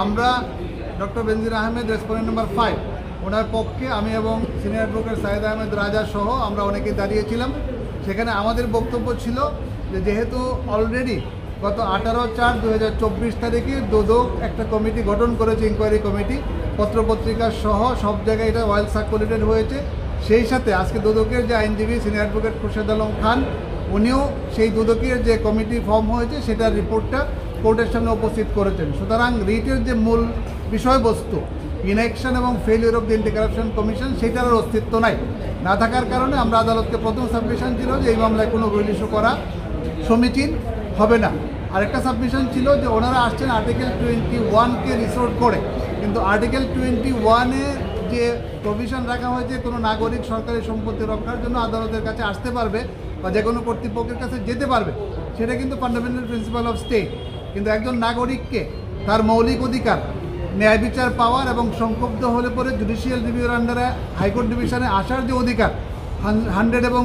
আমরা ডক্টর বেনজির Ahmed respondent number 5 ওনার পক্ষে আমি এবং সিনিয়র অ্যাডভোকেট সাইদ আহমেদ রাজা সহ আমরা অনেকেই দাঁড়িয়েছিলাম। সেখানে আমাদের বক্তব্য ছিল যে যেহেতু অলরেডি গত 18/4/2024 তারিখে দুদক একটা কমিটি গঠন করেছে, ইনকোয়ারি কমিটি, পত্রপত্রিকা সহ সব জায়গায় এটা ওয়েল সার্কুলেটেড হয়েছে। সেই সাথে আজকে দুদকের যে আইনজীবী সিনিয়র অ্যাডভোকেট খুরশেদ আলম খান উনিও সেই দুদকের যে কমিটি ফর্ম হয়েছে সেটার রিপোর্টটা কোর্টের সামনে উপস্থিত করেছেন। সুতরাং রিটের যে মূল বিষয়বস্তু ইনঅ্যাকশন এবং failure of the anti corruption commission সেটার অস্তিত্ব নাই, না থাকার কারণে আমরা আদালতকে প্রথম সাবমিশন ছিল যে এই মামলায় কোনো রুল ইস্যু করা সমীচীন হবে না। আরেকটা সাবমিশন ছিল যে ওনারা আসছেন আর্টিকেল 21-কে রিসোর্ট করে, কিন্তু আর্টিকেল 21-এ যে প্রভিশন রাখা হয়েছে কোনো নাগরিক সরকারি সম্পত্তি রক্ষার জন্য আদালতের কাছে আসতে পারবে বা যে কোনো কর্তৃপক্ষের কাছে যেতে পারবে, সেটা কিন্তু ফান্ডামেন্টাল প্রিন্সিপাল অফ স্টেট। কিন্তু একজন নাগরিককে তার মৌলিক অধিকার ন্যায় বিচার পাওয়ার এবং সংক্ষুব্ধ হলে পরে জুডিশিয়াল রিভিউর আন্ডারে হাইকোর্ট ডিভিশনে আসার যে অধিকার 100 এবং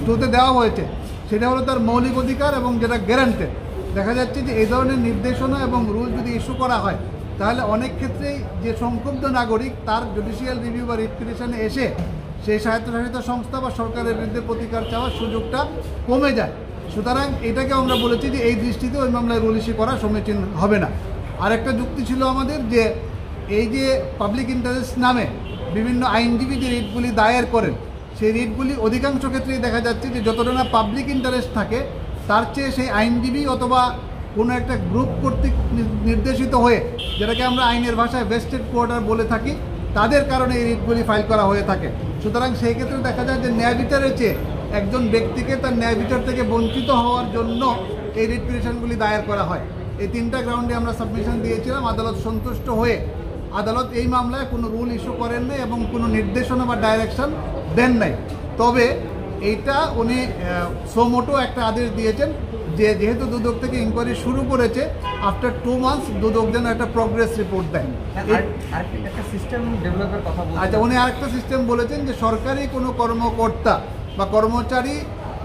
2-তে দেওয়া হয়েছে, সেটা হলো তার মৌলিক অধিকার এবং যেটা গ্যারান্টেড। দেখা যাচ্ছে যে এই ধরনের নির্দেশনা এবং রুল যদি ইস্যু করা হয় তাহলে অনেক ক্ষেত্রেই যে সংক্ষুব্ধ নাগরিক তার জুডিশিয়াল রিভিউ বা রিপিটিশনে এসে সেই স্বায়ত্তশাসিত সংস্থা বা সরকারের বিরুদ্ধে প্রতিকার চাওয়ার সুযোগটা কমে যায়। সুতরাং এটাকে আমরা বলেছি যে এই দৃষ্টিতে ওই মামলায় রুল ইস্যু করা সমীচীন হবে না। আরেকটা যুক্তি ছিল আমাদের যে এই যে পাবলিক ইন্টারেস্ট নামে বিভিন্ন আইনজীবী যে রিটগুলি দায়ের করেন, সেই রিটগুলি অধিকাংশ ক্ষেত্রেই দেখা যাচ্ছে যে যতটা না পাবলিক ইন্টারেস্ট থাকে তার চেয়ে সেই আইনজীবী অথবা কোনো একটা গ্রুপ কর্তৃক নির্দেশিত হয়ে, যেটাকে আমরা আইনের ভাষায় ভেস্টেড কোয়ার্টার বলে থাকি, তাদের কারণে এই রিটগুলি ফাইল করা হয়ে থাকে। সুতরাং সেই ক্ষেত্রে দেখা যায় যে ন্যায় বিচারের চেয়ে একজন ব্যক্তিকে তার ন্যায় বিচার থেকে বঞ্চিত হওয়ার জন্য এই রিট পিটিশনগুলি দায়ের করা হয়। এই 3টা গ্রাউন্ডে আমরা সাবমিশন দিয়েছিলাম। আদালত সন্তুষ্ট হয়ে আদালত এই মামলায় কোনো রুল ইস্যু করেন নাই এবং কোনো নির্দেশনা বা ডাইরেকশন দেন নাই। তবে এইটা উনি সোমোটো একটা আদেশ দিয়েছেন যে যেহেতু দুদক থেকে ইনকোয়ারি শুরু করেছে, আফটার 2 মান্থস দুদক যেন একটা প্রগ্রেস রিপোর্ট দেয়। আচ্ছা, উনি আরেকটা সিস্টেম বলেছেন যে সরকারি কোনো কর্মকর্তা বা কর্মচারী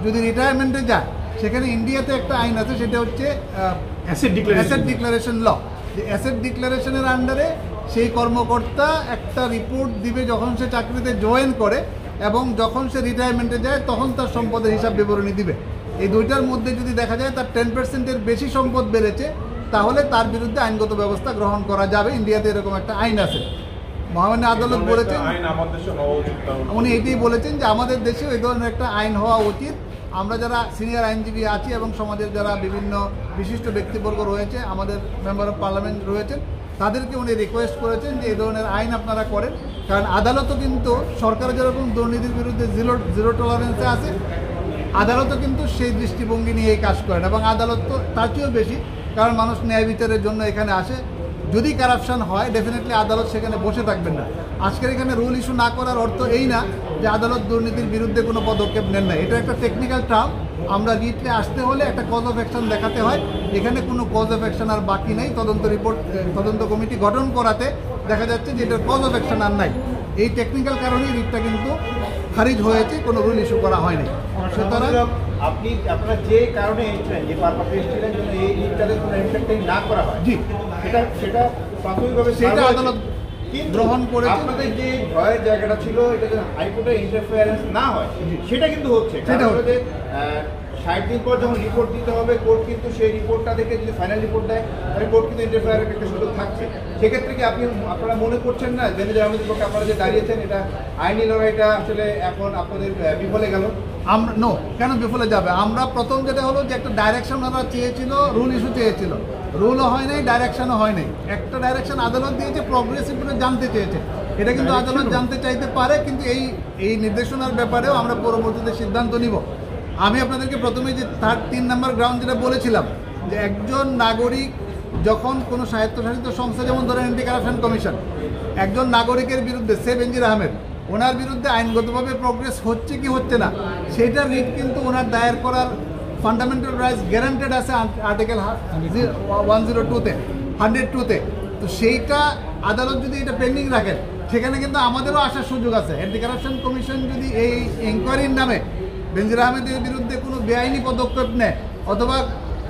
যদি রিটায়ারমেন্টে যায়, সেখানে ইন্ডিয়াতে একটা আইন আছে, সেটা হচ্ছে অ্যাসেট ডিক্লারেশন ল। যে অ্যাসেট ডিক্লারেশনের আন্ডারে সেই কর্মকর্তা একটা রিপোর্ট দিবে যখন সে চাকরিতে জয়েন করে এবং যখন সে রিটায়ারমেন্টে যায় তখন তার সম্পদের হিসাব বিবরণী দিবে। এই দুইটার মধ্যে যদি দেখা যায় তার 10%-এর বেশি সম্পদ বেড়েছে, তাহলে তার বিরুদ্ধে আইনগত ব্যবস্থা গ্রহণ করা যাবে। ইন্ডিয়াতে এরকম একটা আইন আছে। মহামান্য আদালত বলেছেন, উনি এটাই বলেছেন যে আমাদের দেশেও এই ধরনের একটা আইন হওয়া উচিত। আমরা যারা সিনিয়র আইনজীবী আছি এবং সমাজের যারা বিভিন্ন বিশিষ্ট ব্যক্তিবর্গ রয়েছে, আমাদের মেম্বার অফ পার্লামেন্ট রয়েছেন, তাদেরকে উনি রিকোয়েস্ট করেছেন যে এই ধরনের আইন আপনারা করেন। কারণ আদালতও কিন্তু সরকার যেরকম দুর্নীতির বিরুদ্ধে জিরো টলারেন্সে আছে, আদালতও কিন্তু সেই দৃষ্টিভঙ্গি নিয়েই কাজ করেন এবং আদালত তো তার চেয়েও বেশি, কারণ মানুষ ন্যায় বিচারের জন্য এখানে আসে। যদি কারাপশন হয় ডেফিনেটলি আদালত সেখানে বসে থাকবেন না। আজকের এখানে রুল ইস্যু না করার অর্থ এই না যে আদালত দুর্নীতির বিরুদ্ধে কোনো পদক্ষেপ নেন না। এটা একটা টেকনিক্যাল টার্ম। আমরা রিটে আসতে হলে একটা কজ অফ অ্যাকশন দেখাতে হয়। এখানে কোনো কজ অফ অ্যাকশন আর বাকি নেই। তদন্ত কমিটি গঠন করাতে দেখা যাচ্ছে যে এটার কজ অফ অ্যাকশন আর নাই। এই টেকনিক্যাল কারণেই রিটটা কিন্তু খারিজ হয়েছে, কোনো রুল ইস্যু করা হয়নি। সুতরাং আপনারা যে কারণে এসেছিলেন, যে পারপাসে এসেছিলেন, যেন এই রিটটাতে কোনো এন্টারটেইন না করা হয়, জি, সেটা প্রাথমিকভাবে সেটা আদালত গ্রহণ করে। আপনাদের যে ভয়ের জায়গাটা ছিল, এটা যেন হাইকোর্টের ইন্টারফেয়ারেন্স না হয়, সেটা কিন্তু হচ্ছে। সেটা হচ্ছে 60 দিন পর যখন রিপোর্ট দিতে হবে, কোর্ট কিন্তু সেই রিপোর্টটা দেখে যদি ফাইনাল রিপোর্ট দেয়, তাহলে কোর্ট কিন্তু ইন্টারফেয়ারের একটা সুযোগ থাকছে। সেক্ষেত্রে কি আপনারা মনে করছেন না বেনজির আহমেদের পক্ষে আপনারা যে দাঁড়িয়েছেন, এটা আইনি লড়াইটা আসলে এখন আপনাদের বিফলে গেল? আমরা কেন বিফলে যাবে? আমরা প্রথম যেটা হলো যে একটা ডাইরেকশন ওরা চেয়েছিল, রুল ইস্যু চেয়েছিল, রুলও হয় নাই, ডাইরেকশনও হয় নাই। একটা ডাইরেকশন আদালত দিয়েছে, progressive জানতে চেয়েছে। এটা কিন্তু আদালত জানতে চাইতে পারে, কিন্তু এই নির্দেশনার ব্যাপারেও আমরা পরবর্তীতে সিদ্ধান্ত নিব। আমি আপনাদেরকে প্রথমে যে 3 নম্বর গ্রাউন্ড যেটা বলেছিলাম, যে একজন নাগরিক যখন কোনো স্বায়ত্তশাসিত সংস্থা, যেমন ধরেন অ্যান্টি কারাপশন কমিশন, একজন নাগরিকের বিরুদ্ধে, সে বেনজির আহমেদ, ওনার বিরুদ্ধে আইনগতভাবে প্রগ্রেস হচ্ছে কি হচ্ছে না, সেটা রিট কিন্তু ওনার দায়ের করার ফান্ডামেন্টাল রাইটস গ্যারান্টেড আছে আর্টিকেল 102-তে। তো সেইটা আদালত যদি এটা পেন্ডিং রাখেন, সেখানে কিন্তু আমাদেরও আসার সুযোগ আছে। অ্যান্টি কারাপশন কমিশন যদি এই ইনকোয়ারির নামে বেনজির আহমেদের বিরুদ্ধে কোনো বেআইনি পদক্ষেপ নেয় অথবা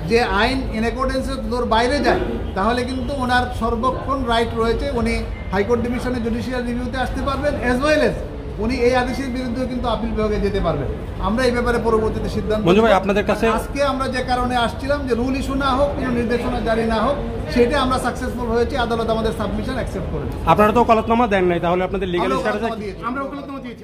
যে আইন ইন অ্যাকর্ডেন্সের বাইরে যায়, তাহলে কিন্তু ওনার সর্বক্ষণ রাইট রয়েছে, উনি হাইকোর্ট ডিভিশনে জুডিশিয়াল রিভিউতে আসতে পারবেন, অ্যাজ ওয়েল এজ উনি এই আদেশের বিরুদ্ধে কিন্তু আপিল বিভাগে যেতে পারবেন। আমরা এই ব্যাপারে পরবর্তীতে সিদ্ধান্ত মঞ্জু ভাই, আপনাদের কাছে আজকে আমরা যে কারণে আসছিলাম যে রুল ইস্যু না হোক, কোনো নির্দেশনা জারি না হোক, সেটা আমরা সাকসেসফুল হয়েছি, আদালত আমাদের সাবমিশন অ্যাকসেপ্ট করেছে। আপনারা তো ওকালতনামা দেন নাই, তাহলে আপনাদের লিগ্যাল স্ট্যাটাস? আমরা ওকালতনামা দিয়েছি।